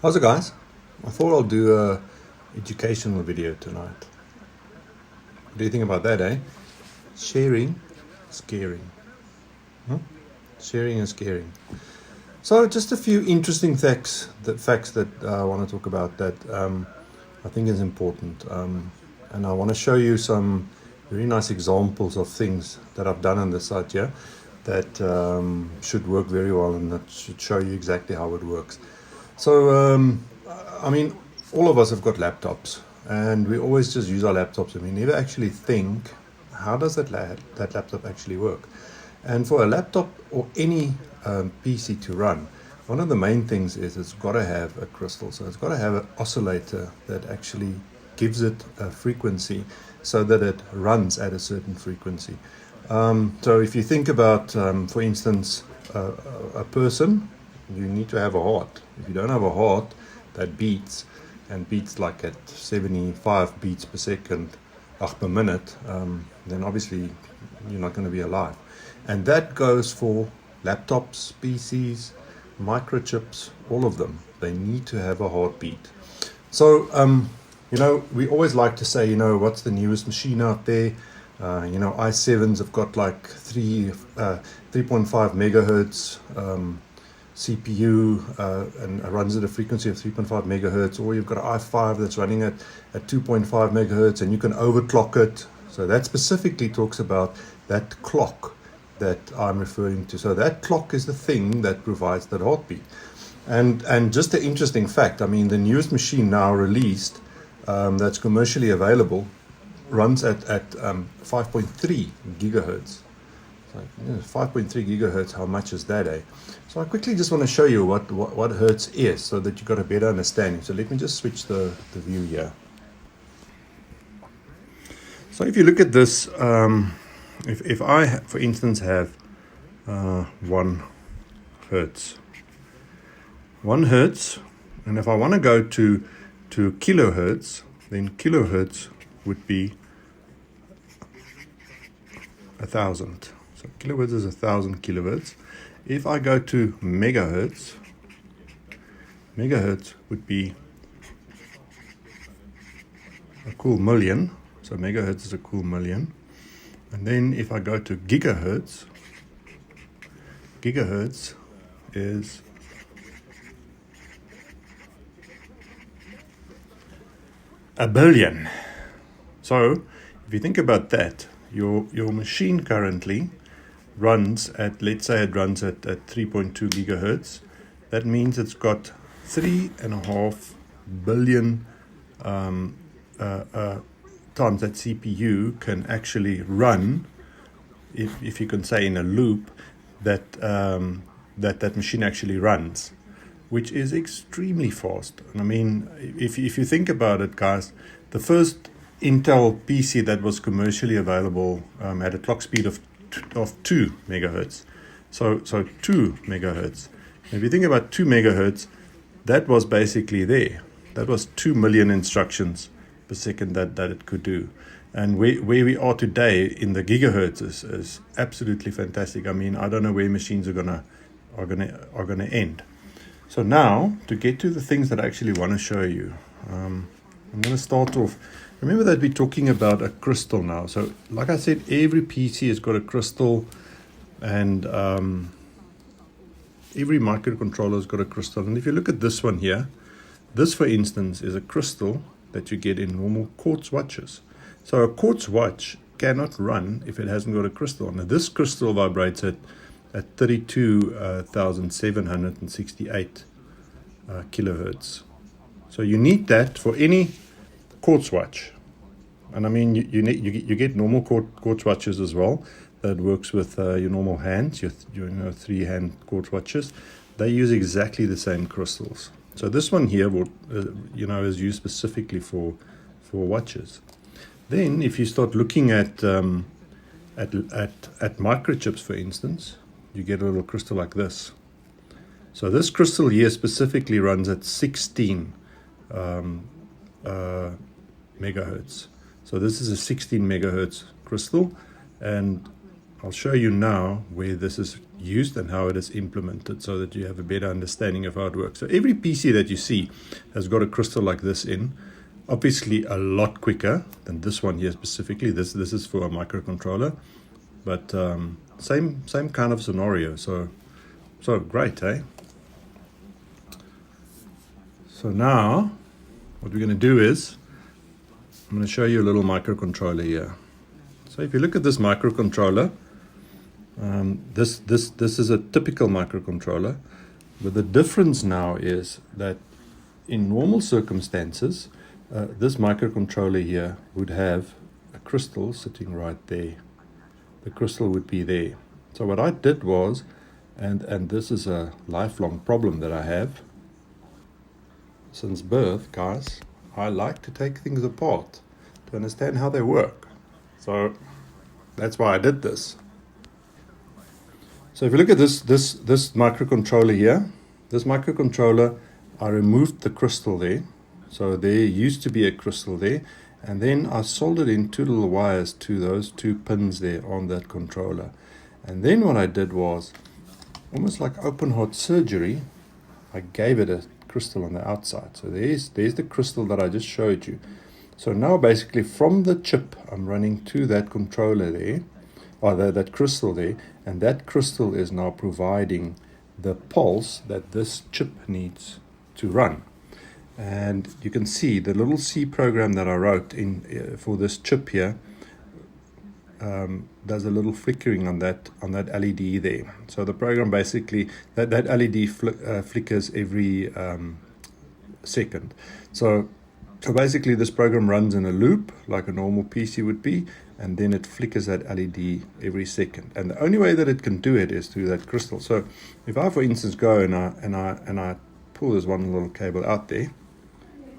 How's it, guys? I thought I'll do a educational video tonight. What do you think about that, eh? Sharing is caring. Sharing is caring. So just a few interesting facts that I want to talk about that I think is important. And I want to show you some very nice examples of things that I've done on the site here that should work very well and that should show you exactly how it works. So, I mean, all of us have got laptops, and we always just use our laptops, and we never actually think, how does that laptop actually work? And for a laptop or any PC to run, one of the main things is it's got to have a crystal. So it's got to have an oscillator that actually gives it a frequency so that it runs at a certain frequency. So if you think about, for instance, a person, you need to have a heart. If you don't have a heart that beats and beats like at 75 beats per second, per minute, then obviously you're not going to be alive. And that goes for laptops, PCs, microchips, all of them. They need to have a heartbeat. So, we always like to say, what's the newest machine out there? i7s have got like 3.5 megahertz CPU and runs at a frequency of 3.5 megahertz, or you've got an i5 that's running at 2.5 megahertz and you can overclock it. So that specifically talks about that clock that I'm referring to. So that clock is the thing that provides that heartbeat. And just an interesting fact, I mean, the newest machine now released that's commercially available runs at 5.3 gigahertz. So, 5.3 gigahertz, how much is that, eh? So I quickly just want to show you what hertz is so that you've got a better understanding. So let me just switch the view here. So if you look at this, if I, for instance, have 1 hertz, and if I want to go to kilohertz, then kilohertz would be 1,000. So kilohertz is 1,000 kilohertz. If I go to megahertz would be a cool million. So megahertz is a cool million. And then if I go to gigahertz is a billion. So if you think about that, your machine currently runs at, let's say it runs at 3.2 gigahertz. That means it's got 3.5 billion times that CPU can actually run, if you can say in a loop, that machine actually runs, which is extremely fast. And I mean, if you think about it, guys, the first Intel PC that was commercially available had a clock speed of 2 megahertz. So 2 megahertz. If you think about 2 megahertz, that was basically there. That was 2 million instructions per second that it could do. And where we are today in the gigahertz is absolutely fantastic. I mean, I don't know where machines are gonna end. So now, to get to the things that I actually want to show you, I'm going to start off. Remember that we're talking about a crystal now. So like I said, every PC has got a crystal, and every microcontroller has got a crystal. And if you look at this one here, this, for instance, is a crystal that you get in normal quartz watches. So a quartz watch cannot run if it hasn't got a crystal. Now this crystal vibrates at 32,768 kilohertz. So you need that for any quartz watch. And I mean, you get normal quartz watches as well that works with your normal hands, your 3-hand quartz watches. They use exactly the same crystals. So this one here is used specifically for watches. Then if you start looking at microchips, for instance, you get a little crystal like this. So this crystal here specifically runs at 16 megahertz. So this is a 16 megahertz crystal, and I'll show you now where this is used and how it is implemented so that you have a better understanding of how it works. So every PC that you see has got a crystal like this in. Obviously a lot quicker than this one here specifically. This is for a microcontroller, but same kind of scenario. So great, eh? So now what we're going to do is I'm going to show you a little microcontroller here. So if you look at this microcontroller, this is a typical microcontroller, but the difference now is that in normal circumstances, this microcontroller here would have a crystal sitting right there. The crystal would be there. So what I did was, and this is a lifelong problem that I have since birth, guys, I like to take things apart to understand how they work. So that's why I did this. So if you look at this microcontroller here, this microcontroller, I removed the crystal there. So there used to be a crystal there, and then I soldered in two little wires to those two pins there on that controller. And then what I did was, almost like open heart surgery, I gave it a crystal on the outside. So there's the crystal that I just showed you. So now basically from the chip, I'm running to that controller there, or that crystal there, and that crystal is now providing the pulse that this chip needs to run. And you can see the little C program that I wrote in for this chip here does a little flickering on that LED there. So the program basically, that LED flickers every second. So basically this program runs in a loop like a normal PC would be, and then it flickers that LED every second. And the only way that it can do it is through that crystal. So if I, for instance, go and I pull this one little cable out there,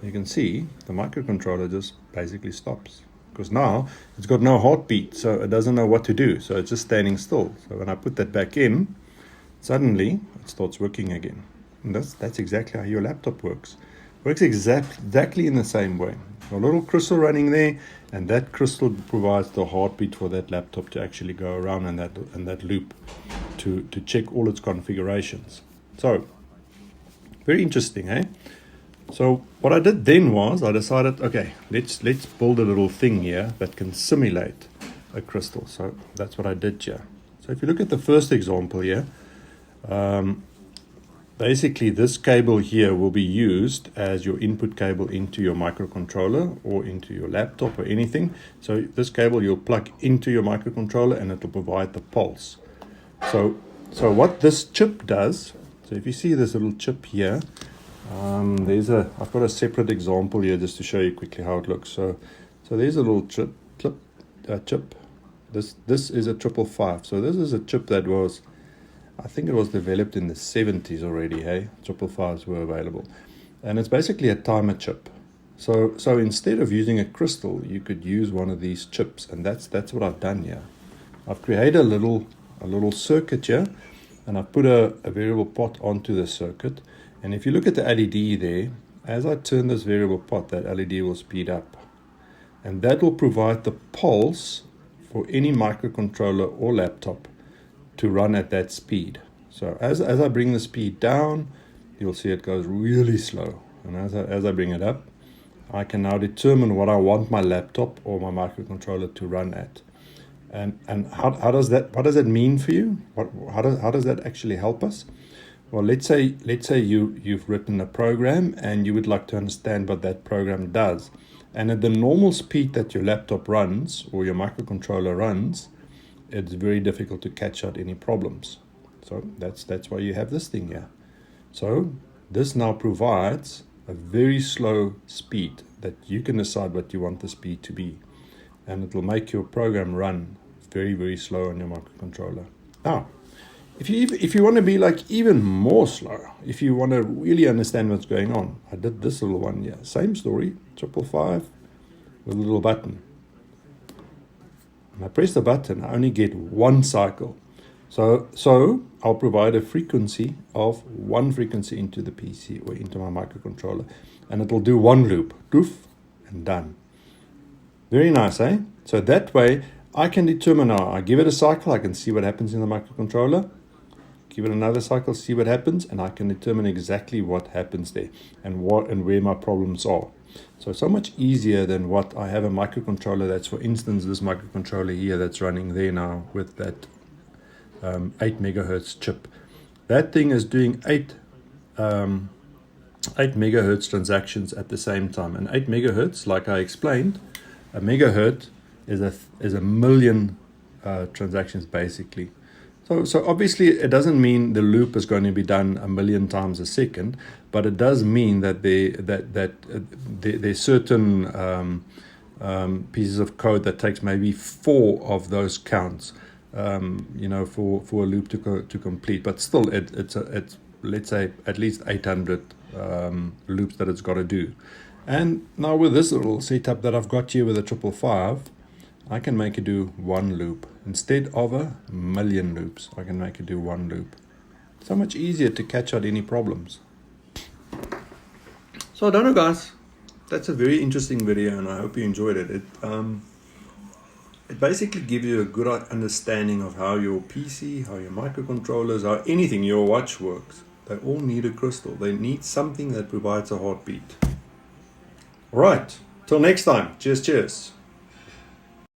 you can see the microcontroller just basically stops, because now it's got no heartbeat, so it doesn't know what to do. So it's just standing still. So when I put that back in, suddenly it starts working again. And that's exactly how your laptop works. Works exactly in the same way. A little crystal running there, and that crystal provides the heartbeat for that laptop to actually go around in that loop to check all its configurations. So very interesting, eh? So what I did then was I decided, okay, let's build a little thing here that can simulate a crystal. So that's what I did here. So if you look at the first example here, basically this cable here will be used as your input cable into your microcontroller or into your laptop or anything. So this cable you'll plug into your microcontroller and it will provide the pulse. So what this chip does, so if you see this little chip here, I've got a separate example here just to show you quickly how it looks. So there's a little chip. This is a 555. So this is a chip that was, I think it was developed in the 70s already. Hey, 555s were available, and it's basically a timer chip. So instead of using a crystal, you could use one of these chips, and that's what I've done here. I've created a little circuit here, and I've put a variable pot onto the circuit. And if you look at the LED there, as I turn this variable pot, that LED will speed up. And that will provide the pulse for any microcontroller or laptop to run at that speed. So as I bring the speed down, you'll see it goes really slow. And as I bring it up, I can now determine what I want my laptop or my microcontroller to run at. And what does that mean for you? How does that actually help us? Well, let's say you've written a program and you would like to understand what that program does. And at the normal speed that your laptop runs or your microcontroller runs, it's very difficult to catch out any problems. So that's why you have this thing here. So this now provides a very slow speed that you can decide what you want the speed to be. And it will make your program run very, very slow on your microcontroller. Now, if you want to be like even more slow, if you want to really understand what's going on, I did this little one here. Same story, 555 with a little button. When I press the button, I only get one cycle. So I'll provide a frequency of one frequency into the PC or into my microcontroller, and it will do one loop, doof, and done. Very nice, eh? So that way I can determine now. I give it a cycle, I can see what happens in the microcontroller. Give it another cycle, see what happens, and I can determine exactly what happens there and where my problems are. So much easier than what I have a microcontroller that's, for instance, this microcontroller here that's running there now with that 8 megahertz chip. That thing is doing 8 megahertz transactions at the same time. And 8 megahertz, like I explained, a megahertz is a million transactions basically. So obviously it doesn't mean the loop is going to be done a million times a second, but it does mean that there's certain pieces of code that takes maybe 4 of those counts, for a loop to complete. But still, it's let's say at least 800 loops that it's got to do. And now with this little setup that I've got here with a 555, I can make it do 1 loop. Instead of a million loops, I can make it do 1 loop. So much easier to catch out any problems. So I don't know, guys. That's a very interesting video, and I hope you enjoyed it. It basically gives you a good understanding of how your PC, how your microcontrollers, how anything, your watch works. They all need a crystal. They need something that provides a heartbeat. All right. Till next time. Cheers, cheers.